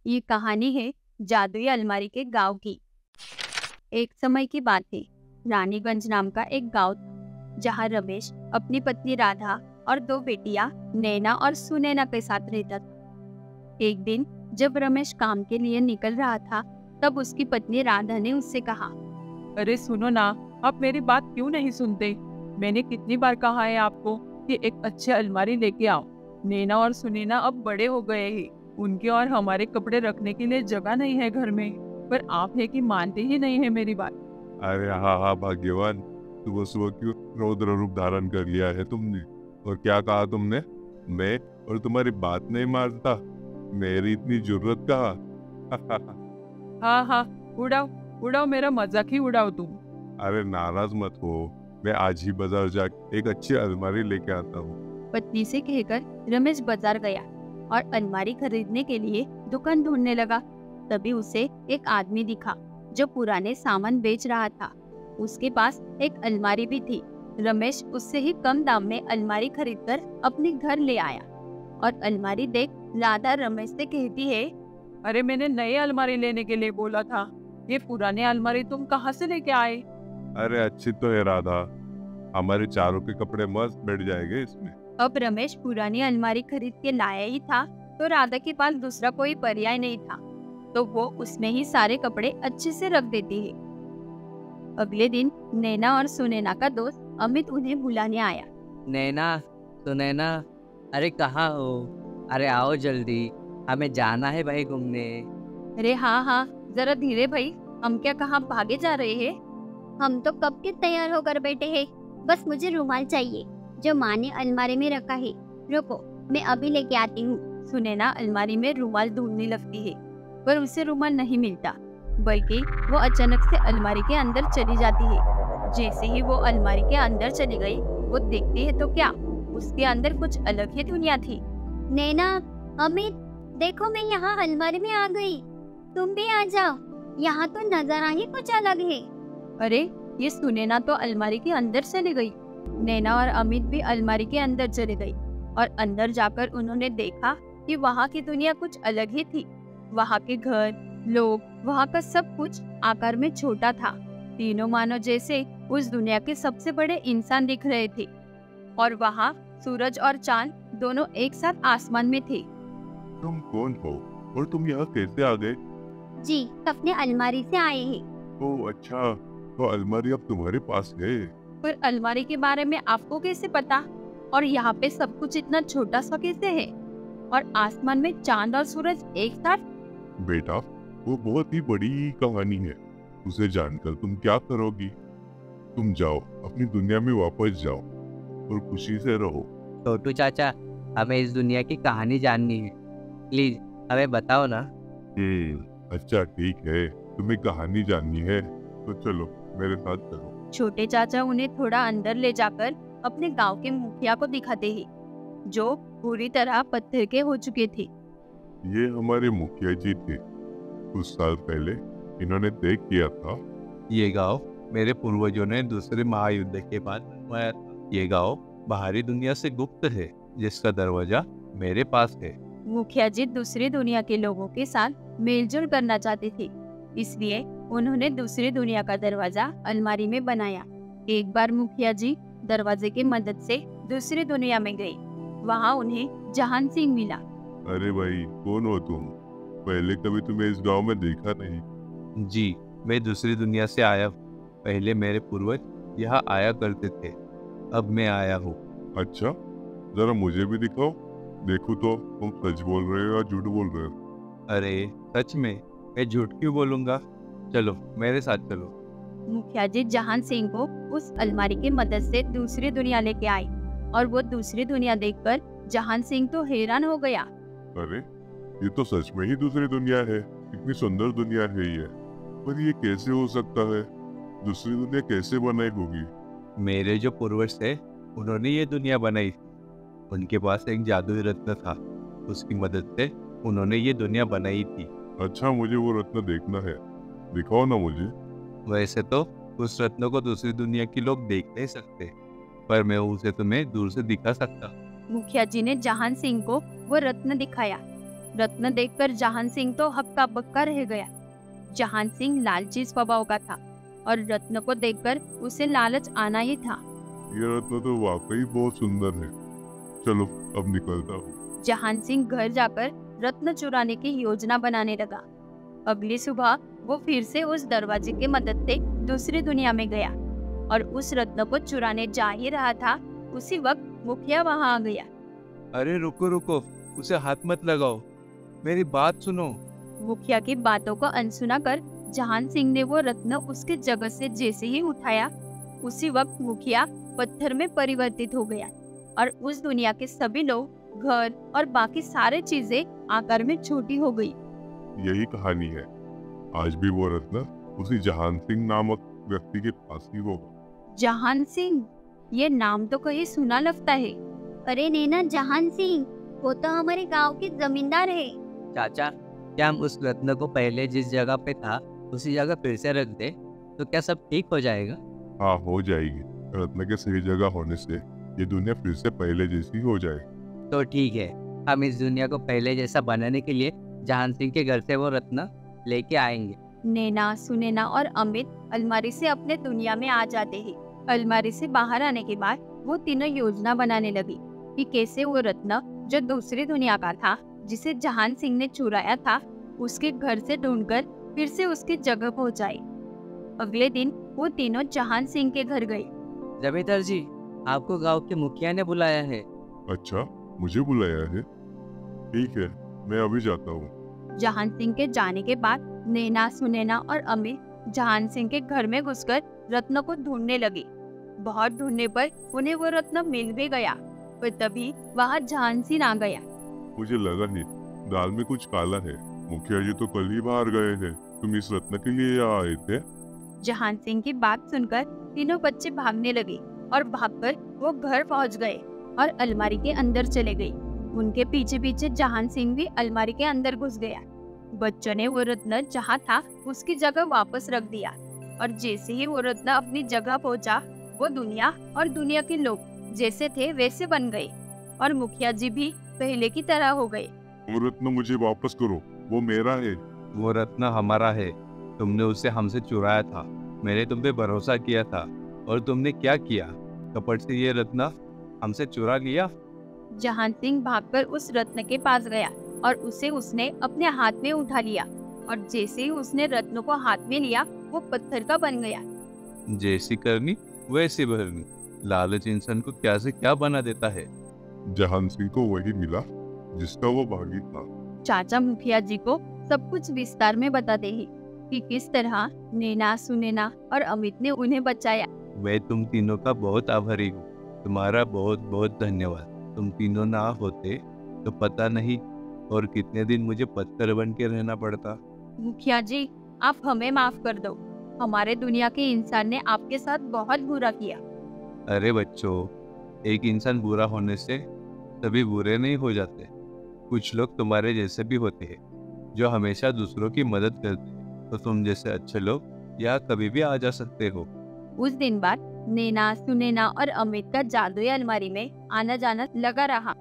ये कहानी है जादुई अलमारी के गांव की। एक समय की बात है। रानीगंज नाम का एक गांव था, जहां रमेश अपनी पत्नी राधा और दो बेटियां नैना और सुनैना के साथ रहता था। एक दिन जब रमेश काम के लिए निकल रहा था, तब उसकी पत्नी राधा ने उससे कहा, अरे सुनो ना, आप मेरी बात क्यों नहीं सुनते? मैंने कितनी बार कहा है आपको कि एक अच्छी अलमारी लेके आओ। नैना और सुनैना अब बड़े हो गए हैं, उनके और हमारे कपड़े रखने के लिए जगह नहीं है घर में, पर आप है कि मानते ही नहीं है मेरी बात। अरे हाँ हाँ भाग्यवान, सुबह सुबह क्यों रौद्र रूप धारण कर लिया है तुमने? और क्या कहा तुमने? मैं और तुम्हारी बात नहीं मानता? मेरी इतनी जरूरत कहा? हाँ हाँ, उड़ाओ उड़ाओ, मेरा मजाक ही उड़ाओ तुम। अरे नाराज मत हो, मैं आज ही बाजार जाकर एक अच्छी अलमारी लेके आता हूँ। पत्नी से कहकर रमेश बाजार गया और अलमारी खरीदने के लिए दुकान ढूंढने लगा। तभी उसे एक आदमी दिखा जो पुराने सामान बेच रहा था। उसके पास एक अलमारी भी थी। रमेश उससे ही कम दाम में अलमारी खरीदकर अपने घर ले आया और अलमारी देख राधा रमेश से कहती है, अरे मैंने नई अलमारी लेने के लिए बोला था, ये पुराने अलमारी तुम कहाँ से लेके आए? अरे अच्छी तो है राधा, हमारे चारों के कपड़े मस्त बैठ जाएंगे इसमें। अब रमेश पुरानी अलमारी खरीद के लाया ही था, तो राधा के पास दूसरा कोई पर्याय नहीं था, तो वो उसमें ही सारे कपड़े अच्छे से रख देती है। अगले दिन नैना और सुनैना का दोस्त अमित उन्हें बुलाने आया। नैना, सुनैना, अरे कहाँ हो? अरे आओ जल्दी, हमें जाना है भाई घूमने। अरे हाँ हाँ, जरा धीरे भाई, हम क्या कहाँ भागे जा रहे हैं? हम तो कब के तैयार होकर बैठे हैं। बस मुझे रुमाल चाहिए जो माँ ने अलमारी में रखा है। रुको, मैं अभी लेके आती हूँ। सुनैना अलमारी में रुमाल ढूंढने लगती है, पर उसे रुमाल नहीं मिलता, बल्कि वो अचानक से अलमारी के अंदर चली जाती है। जैसे ही वो अलमारी के अंदर चली गई, वो देखती है तो क्या, उसके अंदर कुछ अलग ही दुनिया थी। नैना, अमित, देखो मैं यहाँ अलमारी में आ गई। तुम भी आ जाओ, यहाँ तो नजारा ही कुछ अलग है। अरे ये सुनैना तो अलमारी के अंदर चली गई। नैना और अमित भी अलमारी के अंदर चली गई और अंदर जाकर उन्होंने देखा कि वहाँ की दुनिया कुछ अलग ही थी। वहाँ के घर, लोग, वहाँ का सब कुछ आकार में छोटा था। तीनों मानो जैसे उस दुनिया के सबसे बड़े इंसान दिख रहे थे। और वहाँ सूरज और चांद दोनों एक साथ आसमान में थे। तुम कौन हो और तुम यहाँ कैसे आ गए? जी, अपने अलमारी से आए हैं। ओह अच्छा, तो अलमारी अब तुम्हारे पास है। पर अलमारी के बारे में आपको कैसे पता? और यहाँ पे सब कुछ इतना छोटा सा कैसे है? और आसमान में चांद और सूरज एक साथ? बेटा, वो बहुत ही बड़ी कहानी है, उसे जानकर तुम क्या करोगी? तुम जाओ, अपनी दुनिया में वापस जाओ और खुशी से रहो। छोटू चाचा, हमें इस दुनिया की कहानी जाननी है, प्लीज हमें बताओ ना। अच्छा ठीक है, तुम्हें कहानी जाननी है तो चलो मेरे साथ चलो। छोटे चाचा उन्हें थोड़ा अंदर ले जाकर अपने गांव के मुखिया को दिखाते हैं, जो पूरी तरह पत्थर के हो चुके थे। ये हमारे मुखिया जी थे। कुछ साल पहले इन्होंने तय किया था, ये गांव मेरे पूर्वजों ने दूसरे महायुद्ध के बाद बनवाया था। ये गांव बाहरी दुनिया से गुप्त है, जिसका दरवाजा मेरे पास है। मुखिया जी दूसरी दुनिया के लोगों के साथ मेलजोल करना चाहते थे, इसलिए उन्होंने दूसरी दुनिया का दरवाजा अलमारी में बनाया। एक बार मुखिया जी दरवाजे की मदद से दूसरी दुनिया में गए। वहाँ उन्हें जहान सिंह मिला। अरे भाई, कौन हो तुम? पहले कभी तुम्हें इस गांव में देखा नहीं। जी, मैं दूसरी दुनिया से आया हूँ। पहले मेरे पूर्वज यहाँ आया करते थे, अब मैं आया हूँ। अच्छा, जरा मुझे भी दिखाओ, देखो तो तुम सच बोल रहे हो या झूठ बोल रहे हो। अरे सच में, मैं झूठ क्यों बोलूँगा? चलो मेरे साथ चलो। मुखिया जी जहान सिंह को उस अलमारी की मदद से दूसरी दुनिया लेके आए और वो दूसरी दुनिया देखकर जहान सिंह तो हैरान हो गया। अरे ये तो सच में ही दूसरी दुनिया है, इतनी सुंदर दुनिया है ये। पर ये कैसे हो सकता है? दूसरी दुनिया कैसे बनाई होगी? मेरे जो पूर्वज थे, उन्होंने ये दुनिया बनाई थी। उनके पास एक जादुई रत्न था, उसकी मदद से उन्होंने ये दुनिया बनाई थी। अच्छा, मुझे वो रत्न देखना है, दिखाओ ना मुझे। वैसे तो उस रत्न को दूसरी दुनिया के लोग देख नहीं सकते, पर मैं उसे तुम्हें दूर से दिखा सकता। मुखिया जी ने जहान सिंह को वो रत्न दिखाया। रत्न देखकर जहान सिंह तो हक्का बक्का रह गया। जहान सिंह लालची स्वभाव का था और रत्न को देखकर उसे लालच आना ही था। ये रत्न तो वाकई बहुत सुंदर है। चलो अब निकलता हूँ। जहान सिंह घर जाकर रत्न चुराने की योजना बनाने लगा। अगली सुबह वो फिर से उस दरवाजे की मदद से दूसरी दुनिया में गया और उस रत्न को चुराने जा ही रहा था, उसी वक्त मुखिया वहाँ आ गया। अरे रुको रुको, उसे हाथ मत लगाओ, मेरी बात सुनो। मुखिया की बातों को अनसुना कर जहान सिंह ने वो रत्न उसके जगह से जैसे ही उठाया, उसी वक्त मुखिया पत्थर में परिवर्तित हो गया और उस दुनिया के सभी लोग, घर और बाकी सारे चीजें आकार में छोटी हो गई। यही कहानी है। आज भी वो रत्न उसी जहान सिंह नामक व्यक्ति के पास ही होगा। जहान सिंह, ये नाम तो कहीं सुना लगता है। अरे नैना, जहान सिंह वो तो हमारे गांव के जमींदार है। चाचा, क्या हम उस रत्न को पहले जिस जगह पे था उसी जगह फिर से रख दे तो क्या सब ठीक हो जाएगा? हाँ, हो जाएगी। रत्न के सही जगह होने से ये दुनिया फिर से पहले जैसी हो जाएगी। तो ठीक है, हम इस दुनिया को पहले जैसा बनाने के लिए जहान सिंह के घर से वो रत्न लेके आएंगे। नैना, सुनैना और अमित अलमारी से अपने दुनिया में आ जाते हैं। अलमारी से बाहर आने के बाद वो तीनों योजना बनाने लगी कि कैसे वो रत्न जो दूसरी दुनिया का था, जिसे जहान सिंह ने चुराया था, उसके घर से ढूंढकर फिर से उसकी जगह पहुंचाए। अगले दिन वो तीनों जहान सिंह के घर गए। जमींदार जी, आपको गांव के मुखिया ने बुलाया है। अच्छा, मुझे बुलाया है? ठीक है, मैं अभी जाता हूँ। जहान सिंह के जाने के बाद नैना, सुनैना और अमित जहान सिंह के घर में घुसकर रत्न को ढूंढने लगे। बहुत ढूंढने पर उन्हें वो रत्न मिल भी गया, पर तभी वहाँ जहान सिंह आ गया। मुझे लगा नहीं, दाल में कुछ काला है। मुखिया जी तो कल ही बाहर गए हैं। तुम इस रत्न के लिए यहाँ आए थे? जहान सिंह की बात सुनकर तीनों बच्चे भागने लगे और भागकर वो घर पहुंच गए और अलमारी के अंदर चले गए। उनके पीछे पीछे जहान सिंह भी अलमारी के अंदर घुस गया। बच्चों ने वो रत्न जहाँ था उसकी जगह वापस रख दिया और जैसे ही वो रत्न अपनी जगह पहुँचा, वो दुनिया और दुनिया के लोग जैसे थे वैसे बन गए और मुखिया जी भी पहले की तरह हो गए। वो रत्न मुझे वापस करो, वो मेरा है। वो रत्न हमारा है, तुमने उसे हमसे चुराया था। मैंने तुम पे भरोसा किया था और तुमने क्या किया? कपट से ये रत्न हमसे चुरा लिया। जहान सिंह भागकर उस रत्न के पास गया और उसे उसने अपने हाथ में उठा लिया और जैसे ही उसने रत्न को हाथ में लिया, वो पत्थर का बन गया। जैसी करनी वैसी भरनी, लालच इंसान को क्या से क्या बना देता है। जहान सिंह को वही मिला जिसका वो भागी था। चाचा मुखिया जी को सब कुछ विस्तार में बताते हैं कि किस तरह नैना, सुनैना और अमित ने उन्हें बचाया। मैं तुम तीनों का बहुत आभारी हूँ। तुम्हारा बहुत बहुत धन्यवाद। तुम तीनों ना होते तो पता नहीं और कितने दिन मुझे पत्थर बन के रहना पड़ता। मुखिया जी, आप हमें माफ कर दो। हमारे दुनिया के इंसान ने आपके साथ बहुत बुरा किया। अरे बच्चों, एक इंसान बुरा होने से सभी बुरे नहीं हो जाते। कुछ लोग तुम्हारे जैसे भी होते हैं जो हमेशा दूसरों की मदद करते हैं। तो तुम जैसे अच्छे लोग यहाँ कभी भी आ जा सकते हो। उस दिन बाद नैना, सुनैना और अमित का जादुई अलमारी में आना जाना लगा रहा।